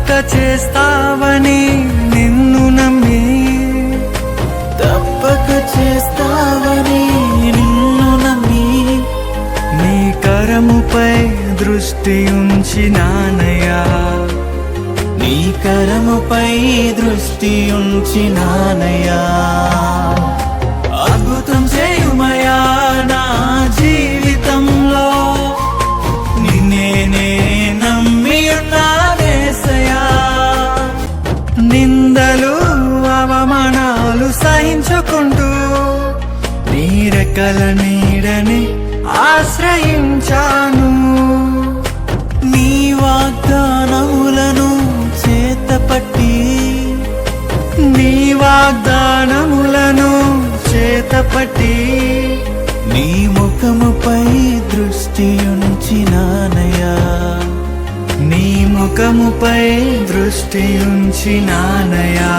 తప్పక చేస్తావని నిన్ను నమ్మి, తప్పక చేస్తావని నిన్ను నమ్మి, నీ కరముపై దృష్టి ఉంచినానయ్యా, నీ కరముపై దృష్టి ఉంచినానయ్యా. అద్భుతం చేయుమయా నా జీవితంలో, నిన్నే నమ్మి ఉన్నానేసయ్యా. నిందలు అవమానాలు సహించుకుంటూ నీ రెక్కల నీడని ఆశ్రయించాను. నీ వాగ్దానములను చేతపట్టి, నీ వాగ్దానములను చేతపట్టి, నీ ముఖముపై దృష్టి ఉంచినానయ్యా, నీ ముఖముపై దృష్టి ఉంచినానయ్యా.